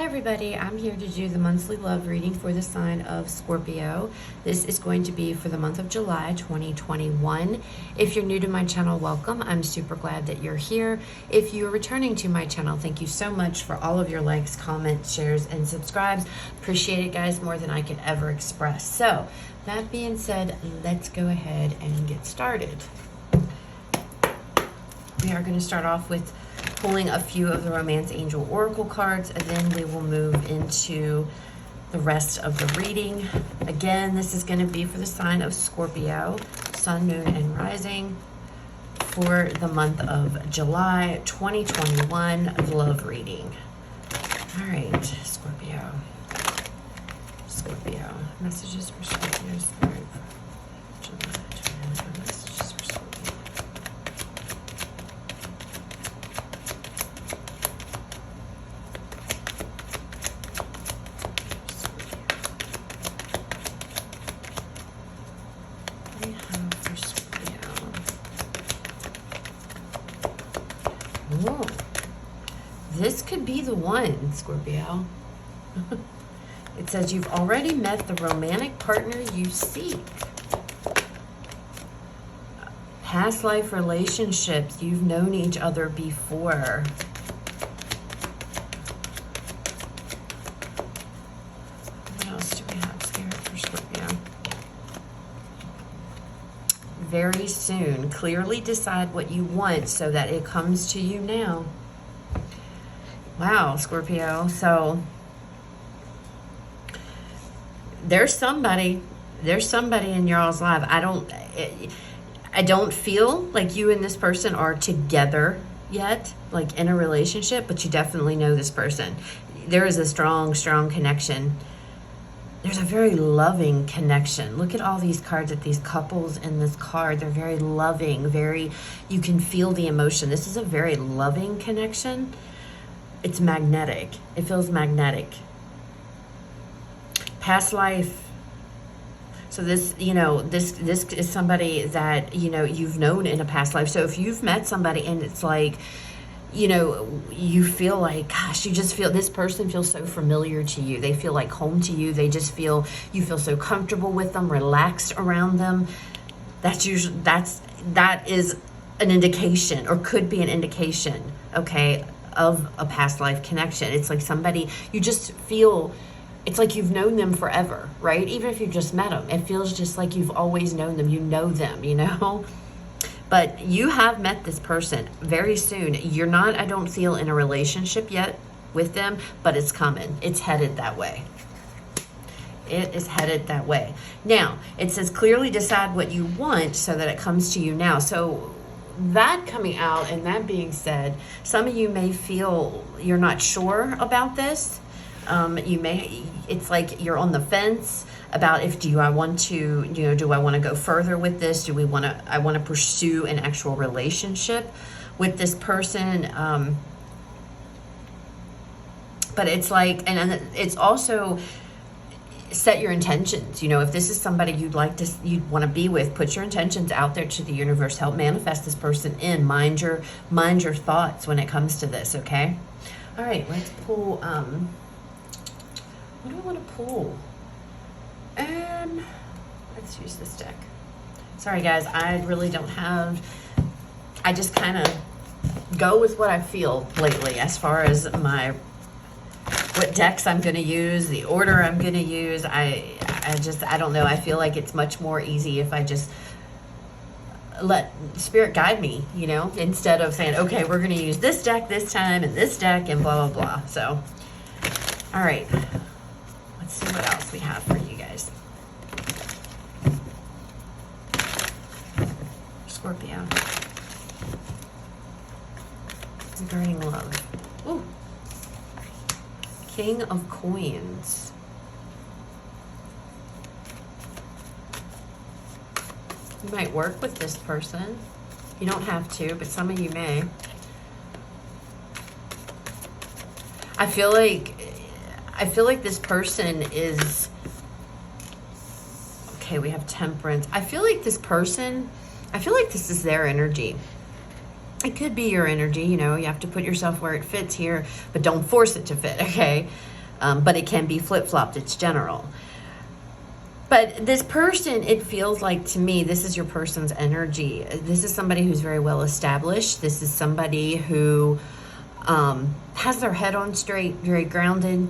everybody, I'm here to do the monthly love reading for the sign of Scorpio. This is going to be for the month of July 2021. If you're new to my channel, welcome. I'm super glad that you're here. If you're returning to my channel, thank you so much for all of your likes, comments, shares, and subscribes. Appreciate it, guys, more than I could ever express. So that being said, let's go ahead and get started. We are going to start off with pulling a few of the Romance Angel Oracle cards, and then we will move into the rest of the reading. Again, this is going to be for the sign of Scorpio, Sun, Moon, and Rising for the month of July 2021 love reading. All right, Scorpio. Scorpio. Messages for Scorpio Spirit. July 2021 messages for Scorpio. Oh, this could be the one, Scorpio. It says you've already met the romantic partner you seek. Past life relationships, you've known each other before. What else do we have, Spirit, for Scorpio? Very soon. Clearly decide what you want so that it comes to you now. Wow, Scorpio. So there's somebody in y'all's life. I don't feel like you and this person are together yet, like in a relationship, but you definitely know this person. There is a strong connection. There's a very loving connection. Look at all these cards, at these couples in this card. They're very loving, you can feel the emotion. This is a very loving connection. It's magnetic. It feels magnetic. Past life. So this, this is somebody that, you've known in a past life. So if you've met somebody and it's like, you feel like, gosh, this person feels so familiar to you. They feel like home to you. You feel so comfortable with them, relaxed around them. That is an indication, or could be an indication, okay, of a past life connection. It's like somebody, you just feel, it's like you've known them forever, right? Even if you just met them, it feels just like you've always known them. You know them, But you have met this person very soon. You're not, I don't feel, in a relationship yet with them, but it's coming. It's headed that way. It is headed that way. Now, it says clearly decide what you want so that it comes to you now. So that coming out, and that being said, some of you may feel you're not sure about this. It's like you're on the fence about do I want to go further with this? I want to pursue an actual relationship with this person. But it's like, and it's also set your intentions. If this is somebody you'd want to be with, put your intentions out there to the universe. Help manifest this person in. Mind your thoughts when it comes to this, okay? All right, let's pull, what do I want to pull? Let's use this deck. Sorry, guys, I really don't have, I just kind of go with what I feel lately as far as what decks I'm going to use, the order I'm going to use. I don't know. I feel like it's much more easy if I just let Spirit guide me, instead of saying, okay, we're going to use this deck this time and this deck and blah, blah, blah. So, all right. Let's see what else we have for you guys. Scorpio. Burning love. Ooh. King of Coins. You might work with this person. You don't have to, but some of you may. I feel like this person is, okay, we have Temperance. I feel like this is their energy. It could be your energy, you have to put yourself where it fits here, but don't force it to fit, okay? but it can be flip-flopped. It's general. But this person, it feels like to me, this is your person's energy. This is somebody who's very well established. This is somebody who has their head on straight, very grounded.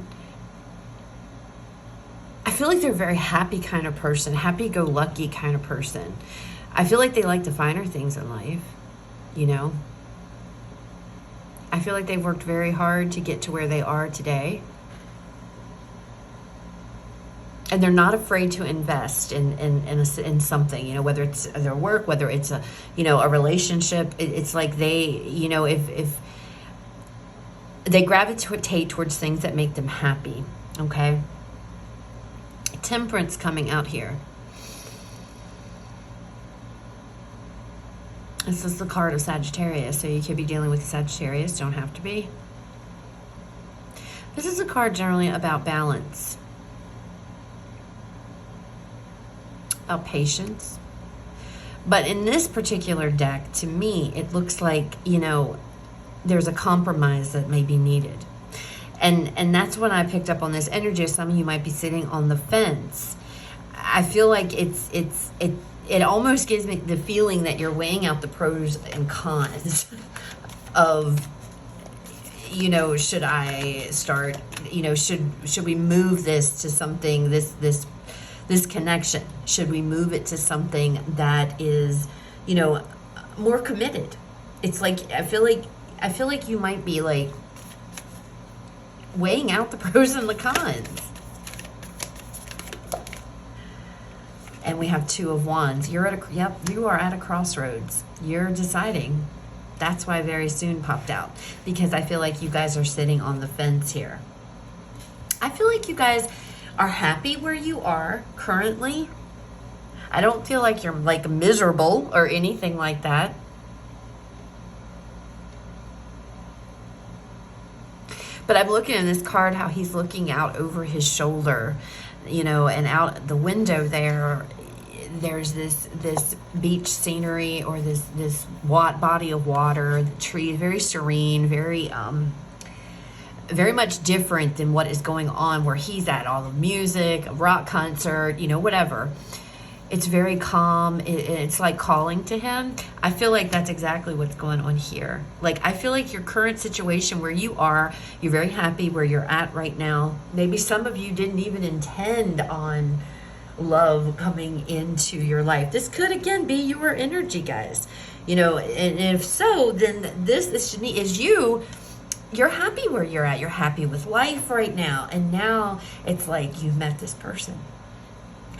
I feel like they're a very happy kind of person, happy-go-lucky kind of person. I feel like they like the finer things in life, you know. I feel like they've worked very hard to get to where they are today. And they're not afraid to invest in something, you know, whether it's their work, whether it's a, you know, a relationship. It's like they, you know, if they gravitate towards things that make them happy, okay? Temperance coming out here. This is the card of Sagittarius, so you could be dealing with Sagittarius, don't have to be. This is a card generally about balance, about patience. But in this particular deck, to me, it looks like, you know, there's a compromise that may be needed. And that's when I picked up on this energy. Some of you might be sitting on the fence. I feel like it almost gives me the feeling that you're weighing out the pros and cons of, you know, should I start, you know, should we move this to something, this connection, should we move it to something that is, you know, more committed? It's like I feel like you might be like weighing out the pros and the cons. And we have Two of Wands. You are at a crossroads. You're deciding. That's why very soon popped out, because I feel like you guys are sitting on the fence here. I feel like you guys are happy where you are currently. I don't feel like you're like miserable or anything like that. But I'm looking in this card how he's looking out over his shoulder, you know, and out the window there's this beach scenery, or this body of water, the tree, very serene, very much different than what is going on where he's at. All the music, a rock concert, you know, whatever. It's very calm. It's like calling to him. I feel like that's exactly what's going on here. Like, I feel like your current situation where you are, you're very happy where you're at right now. Maybe some of you didn't even intend on love coming into your life. This could, again, be your energy, guys. You know, and if so, then this is you're happy where you're at. You're happy with life right now. And now it's like you've met this person.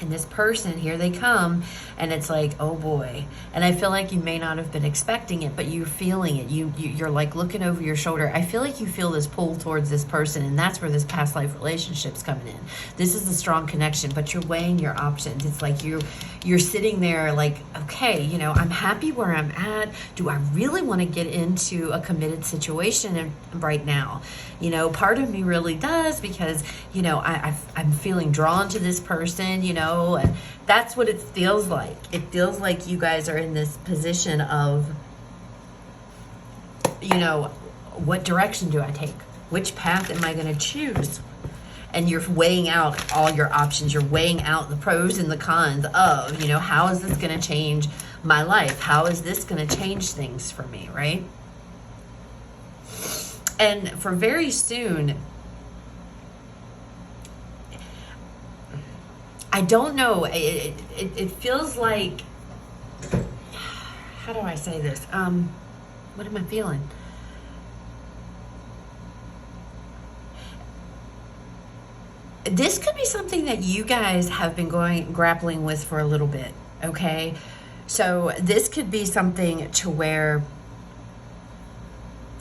And this person, here they come, and it's like, oh boy. And I feel like you may not have been expecting it, but you're feeling it. You're like looking over your shoulder. I feel like you feel this pull towards this person, and that's where this past life relationship's coming in. This is a strong connection, but you're weighing your options. It's like you're sitting there like, okay, you know, I'm happy where I'm at. Do I really want to get into a committed situation right now? You know, part of me really does, because, you know, I'm feeling drawn to this person, you know, and that's what it feels like. It feels like you guys are in this position of, you know, what direction do I take? Which path am I going to choose? And you're weighing out all your options. You're weighing out the pros and the cons of, you know, how is this going to change my life? How is this going to change things for me, right? And for very soon, I don't know, it feels like, how do I say this? What am I feeling? This could be something that you guys have been grappling with for a little bit, okay? So this could be something to where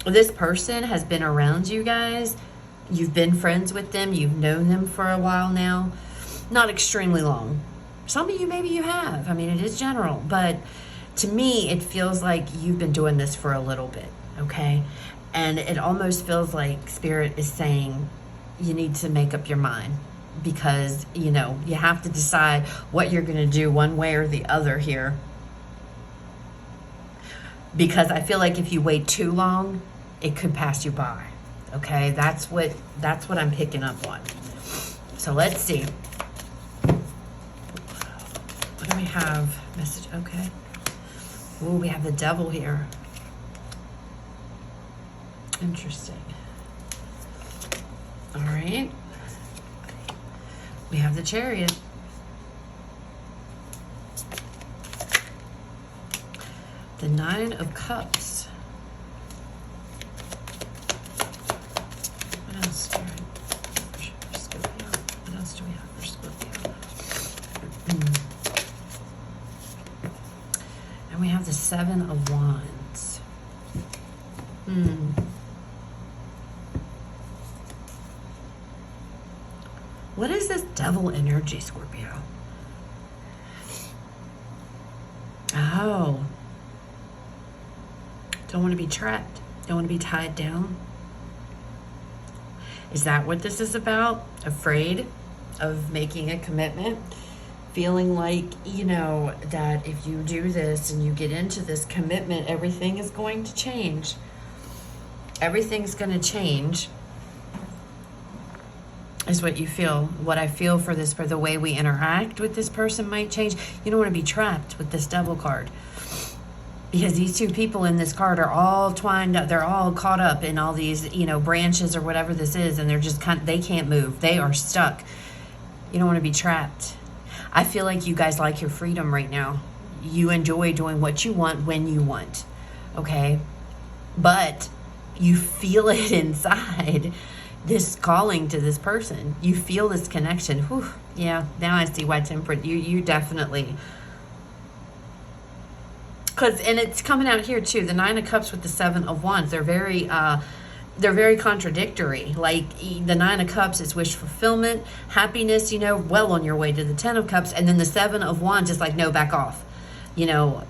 this person has been around you guys. You've been friends with them. You've known them for a while now. Not extremely long. Some of you, maybe you have. I mean, it is general. But to me, it feels like you've been doing this for a little bit, okay? And it almost feels like Spirit is saying you need to make up your mind, because, you know, you have to decide what you're going to do one way or the other here. Because I feel like if you wait too long, it could pass you by, Okay, that's what I'm picking up on. So let's see. What do we have? Message, okay. Ooh, we have the devil here. Interesting. All right. We have the Chariot. The Nine of Cups. What else do we have for Scorpio? What else do we have for Scorpio? And we have the Seven of Wands. What is this devil energy, Scorpio? Oh. Don't want to be trapped. Don't want to be tied down. Is that what this is about? Afraid of making a commitment? Feeling like, you know, that if you do this and you get into this commitment, everything is going to change. Everything's going to change. Is what you feel. What I feel for this, for the way we interact with this person might change. You don't want to be trapped with this devil card. Because these two people in this card are all twined up. They're all caught up in all these, you know, branches or whatever this is. And they're just they can't move. They are stuck. You don't want to be trapped. I feel like you guys like your freedom right now. You enjoy doing what you want when you want. Okay? But you feel it inside. This calling to this person. You feel this connection. Whew, yeah, now I see why Temperate. You definitely. And it's coming out here too. The Nine of Cups with the Seven of Wands. They're very contradictory. Like the Nine of Cups is wish fulfillment, happiness, you know, well on your way to the Ten of Cups. And then the Seven of Wands is like, no, back off. You know,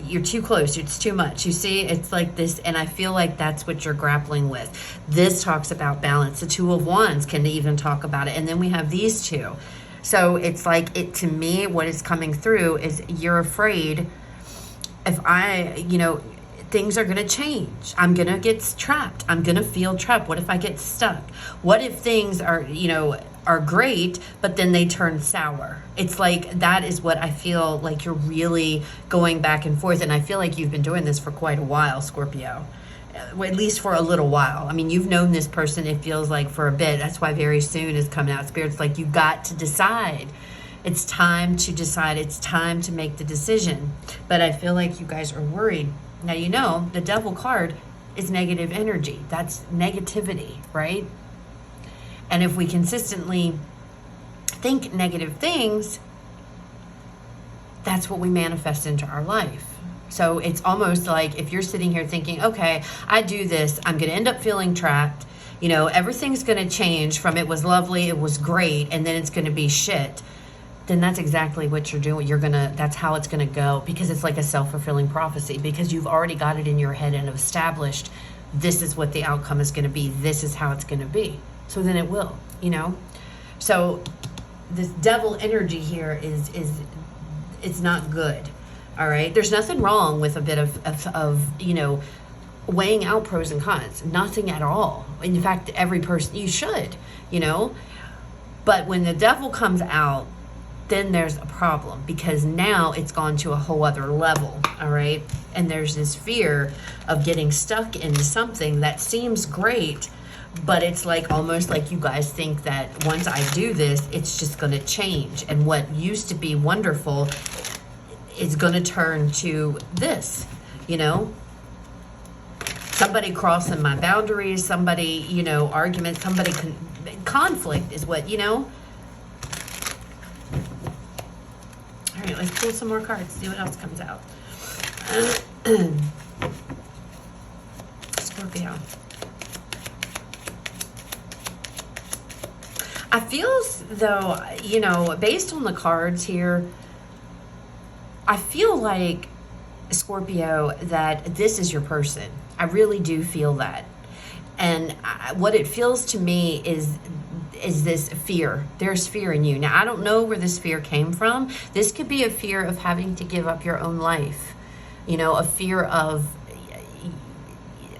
you're too close. It's too much. You see, it's like this. And I feel like that's what you're grappling with. This talks about balance. The Two of Wands can even talk about it. And then we have these two. So it's like, it to me, what is coming through is you're afraid if you know, things are going to change. I'm going to get trapped. I'm going to feel trapped. What if I get stuck? What if things are, you know, are great, but then they turn sour? It's like, that is what I feel like you're really going back and forth. And I feel like you've been doing this for quite a while, Scorpio. At least for a little while. I mean, you've known this person, it feels like, for a bit. That's why very soon is coming out. Spirit's like, you got to decide. It's time to decide. It's time to make the decision. But I feel like you guys are worried. Now, you know, the Devil card is negative energy. That's negativity, right? And if we consistently think negative things, that's what we manifest into our life. So it's almost like if you're sitting here thinking, okay, I do this, I'm going to end up feeling trapped. You know, everything's going to change from it was lovely, it was great, and then it's going to be shit. Then that's exactly what you're doing. That's how it's going to go, because it's like a self-fulfilling prophecy, because you've already got it in your head and established this is what the outcome is going to be. This is how it's going to be. So then it will, you know? So this devil energy here is it's not good. All right. There's nothing wrong with a bit of, you know, weighing out pros and cons. Nothing at all. In fact, every person, you should, you know, but when the devil comes out, then there's a problem, because now it's gone to a whole other level. All right. And there's this fear of getting stuck into something that seems great, but it's like almost like you guys think that once I do this, it's just going to change. And what used to be wonderful is going to turn to this, you know, somebody crossing my boundaries, somebody, you know, argument, somebody, conflict is what, you know. All right, let's pull some more cards, see what else comes out. Scorpio. I feel as though, you know, based on the cards here, I feel like, Scorpio, that this is your person. I really do feel that. And what it feels to me is this fear. There's fear in you. Now, I don't know where this fear came from. This could be a fear of having to give up your own life. You know, a fear of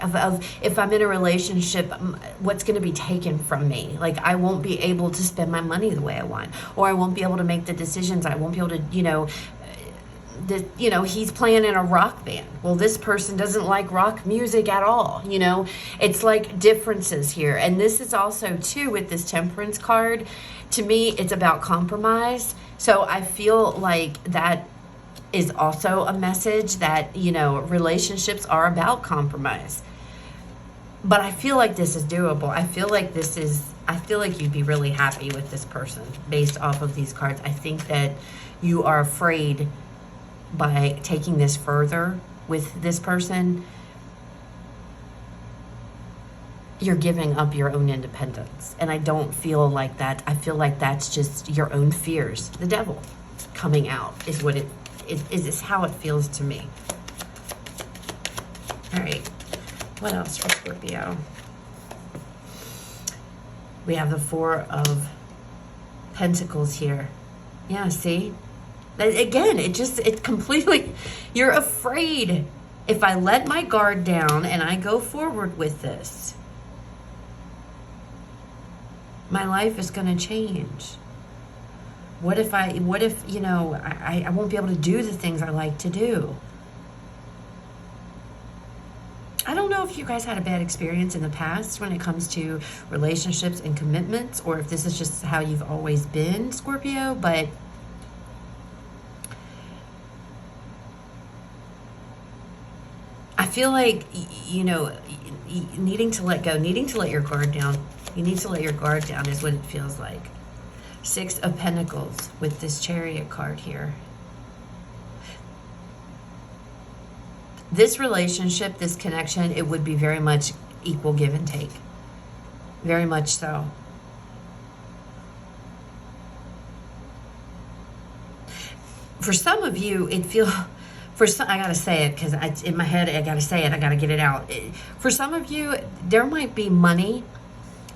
of if I'm in a relationship, what's going to be taken from me. Like, I won't be able to spend my money the way I want, or I won't be able to make the decisions. I won't be able to, he's playing in a rock band. Well, this person doesn't like rock music at all. It's like differences here. And this is also too, with this Temperance card, to me, it's about compromise. So I feel like that is also a message that, relationships are about compromise. But I feel like this is doable. I feel like you'd be really happy with this person based off of these cards. I think that you are afraid by taking this further with this person, you're giving up your own independence. And I don't feel like that. I feel like that's just your own fears. The devil coming out is what it is how it feels to me. All right. What else for Scorpio? We have the Four of Pentacles here. Yeah, see? Again, it completely, you're afraid. If I let my guard down and I go forward with this, my life is going to change. What if I won't be able to do the things I like to do? I don't know if you guys had a bad experience in the past when it comes to relationships and commitments, or if this is just how you've always been, Scorpio, but I feel like, needing to let go, needing to let your guard down. You need to let your guard down is what it feels like. Six of Pentacles with this Chariot card here. This relationship, this connection, it would be very much equal give and take. Very much so. For some of you, I gotta say it because in my head, I gotta say it. I gotta get it out. For some of you, there might be money.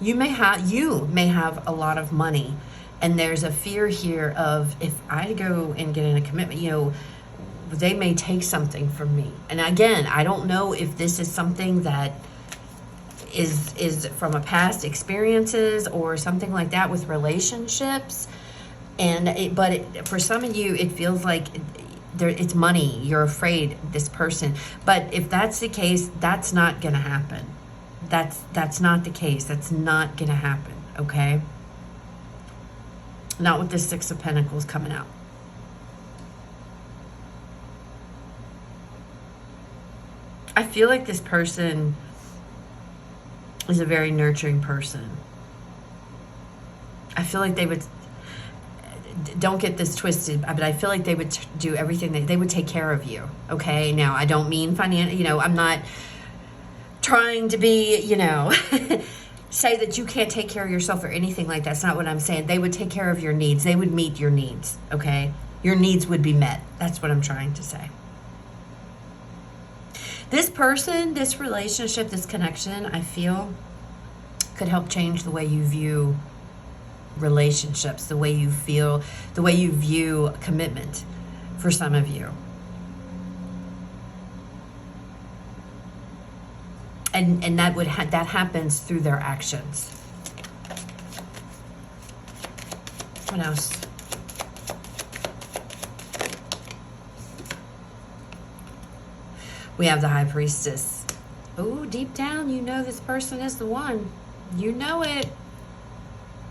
You may have a lot of money, and there's a fear here of, if I go and get in a commitment, they may take something from me. And again, I don't know if this is something that is from a past experiences or something like that with relationships. But for some of you, it feels like it's money. You're afraid, this person. But if that's the case, that's not going to happen. That's not the case. That's not going to happen, okay? Not with the Six of Pentacles coming out. I feel like this person is a very nurturing person. I feel like they would, don't get this twisted, but I feel like they would do everything. They would take care of you, okay? Now, I don't mean financial, I'm not trying to be, say that you can't take care of yourself or anything like that. That's not what I'm saying. They would take care of your needs. They would meet your needs, okay? Your needs would be met. That's what I'm trying to say. This person, this relationship, this connection, I feel could help change the way you view relationships, the way you feel, the way you view commitment for some of you. And that happens through their actions. What else? We have the High Priestess. Oh, deep down, this person is the one. You know it.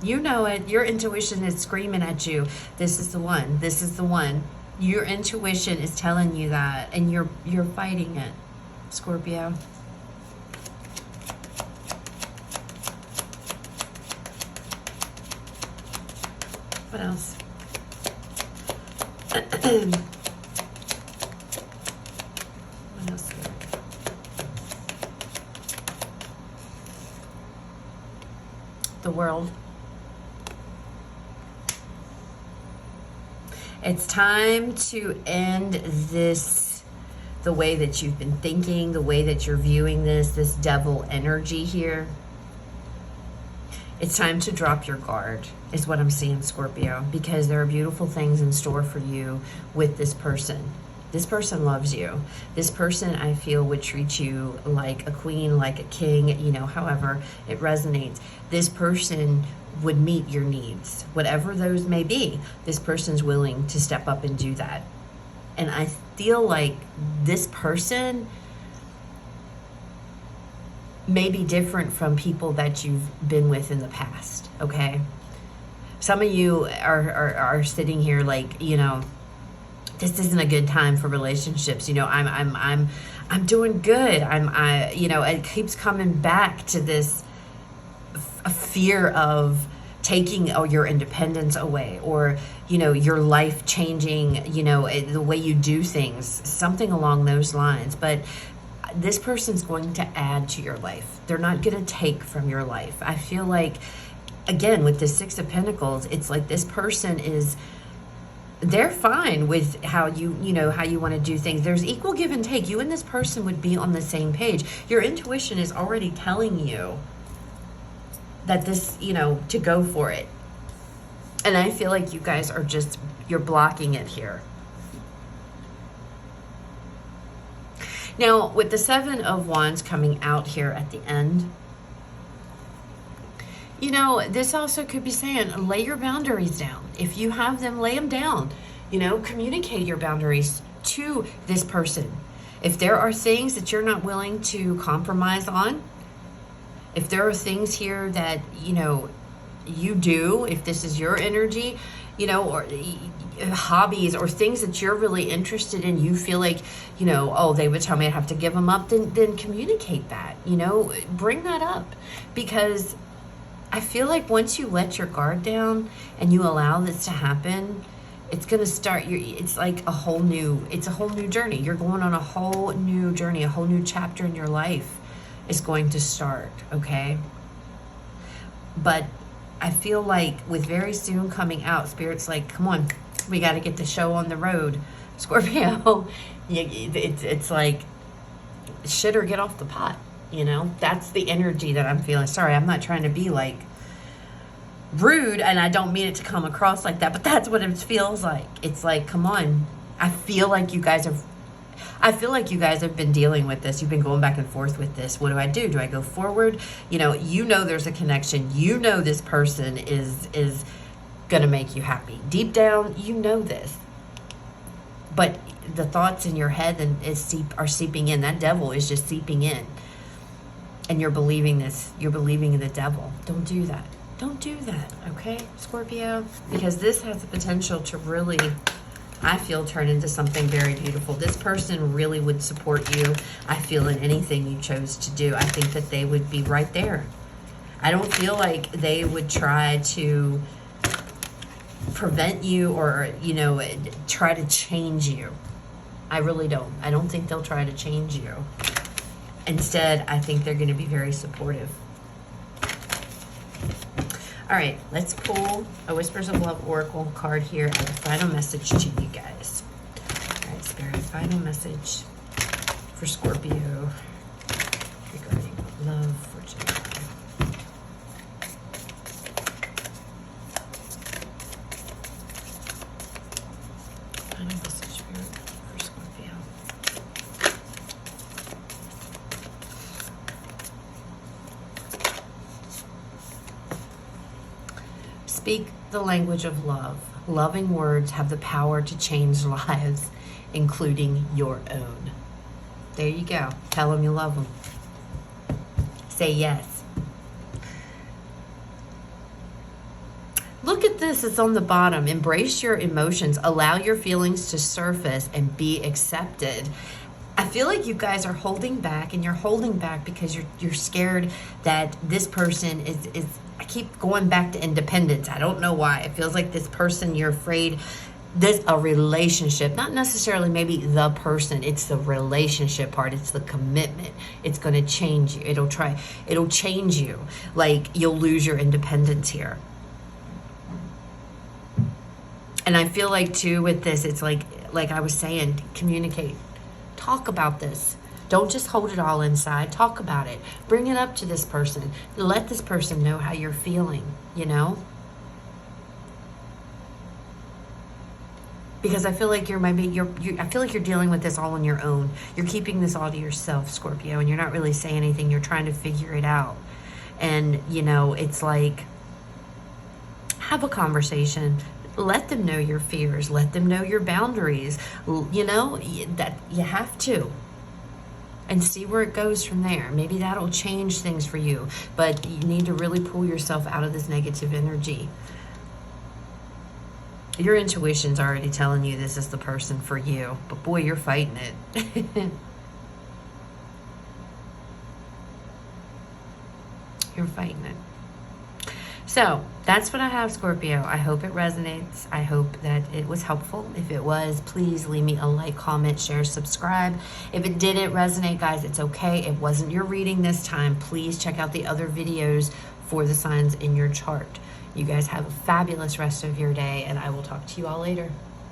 You know it. Your intuition is screaming at you. This is the one. This is the one. Your intuition is telling you that, and you're fighting it, Scorpio. What else? What else here? The World. It's time to end this the way that you've been thinking, the way that you're viewing this devil energy here. It's time to drop your guard, is what I'm seeing, Scorpio, because there are beautiful things in store for you with this person. This person loves you. This person, I feel, would treat you like a queen, like a king, you know, however it resonates. This person would meet your needs, whatever those may be. This person's willing to step up and do that. And I feel like this person may be different from people that you've been with in the past, okay? Some of you are sitting here like, you know, this isn't a good time for relationships. You know, I'm doing good. You know, it keeps coming back to this a fear of taking your independence away, or, you know, your life changing, you know, the way you do things, something along those lines. But this person's going to add to your life. They're not going to take from your life. I feel like, again, with the Six of Pentacles, it's like this person is, they're fine with how you know, how you want to do things. There's equal give and take. You and this person would be on the same page. Your intuition is already telling you that this, you know, to go for it. And I feel like you guys are just, you're blocking it here. Now, with the Seven of Wands coming out here at the end, you know, this also could be saying, lay your boundaries down. If you have them, lay them down. You know, communicate your boundaries to this person. If there are things that you're not willing to compromise on, if there are things here that, you know, you do, if this is your energy, you know, or hobbies or things that you're really interested in, you feel like, you know, oh, they would tell me I have to give them up, then communicate that, you know, bring that up. Because I feel like once you let your guard down and you allow this to happen, it's going to start it's like a whole new journey. You're going on a whole new journey, a whole new chapter in your life is going to start, okay? But I feel like with very soon coming out, Spirit's like, come on, we got to get the show on the road, Scorpio. It's like, shit or get off the pot, you know? That's the energy that I'm feeling. Sorry, I'm not trying to be like rude, and I don't mean it to come across like that, but that's what it feels like. It's like, come on. I feel like you guys have been dealing with this. You've been going back and forth with this. What do I do? Do I go forward? You know there's a connection. You know this person is going to make you happy. Deep down, you know this. But the thoughts in your head are seeping in. That devil is just seeping in. And you're believing this. You're believing in the devil. Don't do that. Don't do that, okay, Scorpio? Because this has the potential to really, I feel, turn into something very beautiful. This person really would support you, I feel, in anything you chose to do. I think that they would be right there. I don't feel like they would try to prevent you or, you know, try to change you. I really don't. I don't think they'll try to change you. Instead, I think they're going to be very supportive. All right, let's pull a Whispers of Love Oracle card here as a final message to you guys. All right, Spirit, final message for Scorpio regarding love for July. Final message, Spirit, for Scorpio. Speak the language of love. Loving words have the power to change lives, including your own. There you go. Tell them you love them. Say yes. Look at this. It's on the bottom. Embrace your emotions. Allow your feelings to surface and be accepted. I feel like you guys are holding back, and you're holding back because you're scared that this person is I keep going back to independence. I don't know why. It feels like this person, you're afraid there's a relationship, not necessarily maybe the person, it's the relationship part, it's the commitment. It's going to change you. It'll change you. Like, you'll lose your independence here. And I feel like too with this, it's like I was saying, communicate. Talk about this. Don't just hold it all inside. Talk about it. Bring it up to this person. Let this person know how you're feeling, you know? Because I feel like I feel like you're dealing with this all on your own. You're keeping this all to yourself, Scorpio, and you're not really saying anything. You're trying to figure it out. And, you know, it's like, have a conversation. Let them know your fears. Let them know your boundaries. You know, that you have to. And see where it goes from there. Maybe that'll change things for you. But you need to really pull yourself out of this negative energy. Your intuition's already telling you this is the person for you. But boy, you're fighting it. You're fighting it. So, that's what I have, Scorpio. I hope it resonates. I hope that it was helpful. If it was, please leave me a like, comment, share, subscribe. If it didn't resonate, guys, it's okay. It wasn't your reading this time. Please check out the other videos for the signs in your chart. You guys have a fabulous rest of your day, and I will talk to you all later.